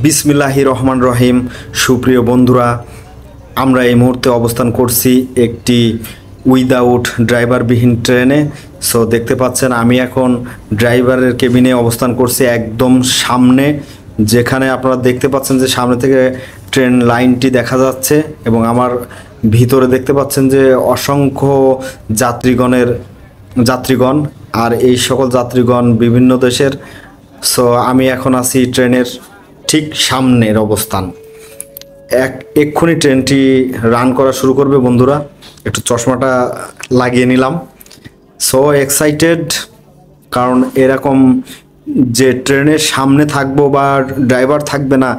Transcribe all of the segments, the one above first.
বিসমিল্লাহির রহমান রহিম। সুপ্রিয় বন্ধুরা, আমরা এই মুহূর্তে অবস্থান করছি একটি উইদাউট ড্রাইভারবিহীন ট্রেনে। সো দেখতে পাচ্ছেন আমি এখন ড্রাইভারের কেবিনে অবস্থান করছি একদম সামনে, যেখানে আপনারা দেখতে পাচ্ছেন যে সামনে থেকে ট্রেন লাইনটি দেখা যাচ্ছে এবং আমার ভিতরে দেখতে পাচ্ছেন যে অসংখ্য যাত্রীগণ, আর এই সকল যাত্রীগণ বিভিন্ন দেশের। সো আমি এখন আছি ট্রেনের ঠিক সামনের অবস্থান। এক্ষুনি ট্রেনটি রান করা শুরু করবে। বন্ধুরা, একটু চশমাটা লাগিয়ে নিলাম। সো এক্সাইটেড, কারণ এরকম যে ট্রেনের সামনে থাকবো বা ড্রাইভার থাকবে না,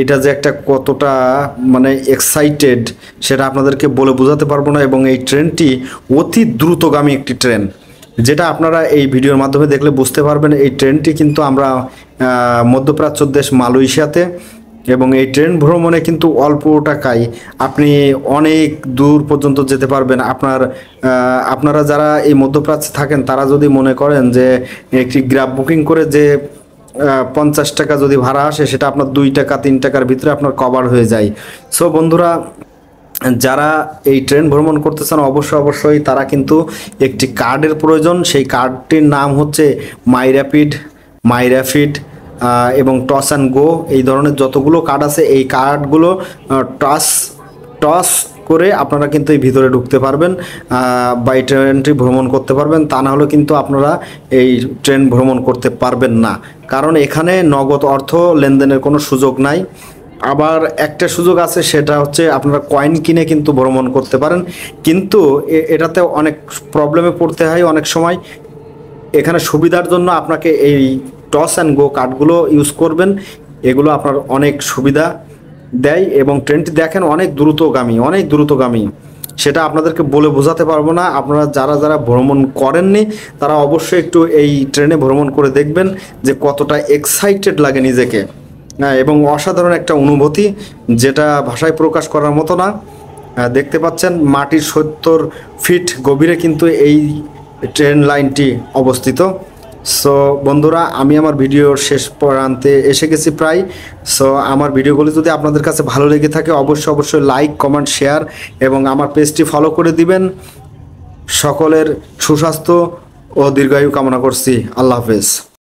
এটা যে একটা কতটা মানে এক্সাইটেড সেটা আপনাদেরকে বলে বোঝাতে পারবো না। এবং এই ট্রেনটি অতি দ্রুতগামী একটি ট্রেন, যেটা আপনারা এই ভিডিওর মাধ্যমে দেখলে বুঝতে পারবেন। এই ট্রেনটি কিন্তু আমরা মধ্যপ্রাচ্য দেশ মালয়েশিয়াতে, এবং এই ট্রেন ভ্রমণে কিন্তু অল্প টাকায় আপনি অনেক দূর পর্যন্ত যেতে পারবেন। আপনারা যারা এই মধ্যপ্রাচ্যে থাকেন তারা যদি মনে করেন যে একটি গ্র্যাব বুকিং করে যে 50 টাকা যদি ভাড়া আসে, সেটা আপনার 2 টাকা 3 টাকার ভিতরে আপনার কভার হয়ে যায়। সো বন্ধুরা, যারা এই ট্রেন ভ্রমণ করতে চান অবশ্যই তারা কিন্তু একটি কার্ডের প্রয়োজন। সেই কার্ডটির নাম হচ্ছে মাই র্যাপিড এবং টস অ্যান্ড গো। এই ধরনের যতগুলো কার্ড আছে, এই কার্ডগুলো টস করে আপনারা কিন্তু এই ভিতরে ঢুকতে পারবেন বা এই ট্রেনটি ভ্রমণ করতে পারবেন। তা না হলে কিন্তু আপনারা এই ট্রেন ভ্রমণ করতে পারবেন না, কারণ এখানে নগদ অর্থ লেনদেনের কোনো সুযোগ নাই। আবার একটা সুযোগ আছে, সেটা হচ্ছে আপনারা কয়েন কিনে কিন্তু ভ্রমণ করতে পারেন, কিন্তু এটাতে অনেক প্রবলেমে পড়তে হয় অনেক সময়। এখানে সুবিধার জন্য আপনাকে এই টস অ্যান্ড গো কার্ডগুলো ইউজ করবেন। এগুলো আপনার অনেক সুবিধা দেয় এবং ট্রেনটি দেখেন অনেক দ্রুতগামী, সেটা আপনাদেরকে বলে বোঝাতে পারবো না। আপনারা যারা ভ্রমণ করেননি তারা অবশ্যই একটু এই ট্রেনে ভ্রমণ করে দেখবেন যে কতটা এক্সাইটেড লাগে নিজেকে, এবং অসাধারণ একটা অনুভূতি, যেটা ভাষায় প্রকাশ করার মতো না। দেখতে পাচ্ছেন মাটির 70 ফিট গভীরে কিন্তু এই ট্রেন লাইনটি অবস্থিত। সো বন্ধুরা, আমি আমার ভিডিওর শেষ প্রান্তে এসে গেছি প্রায়। সো আমার ভিডিওগুলি যদি আপনাদের কাছে ভালো লেগে থাকে অবশ্যই লাইক, কমেন্ট, শেয়ার এবং আমার পেজটি ফলো করে দিবেন। সকলের সুস্বাস্থ্য ও দীর্ঘায়ু কামনা করছি। আল্লাহ হাফেজ।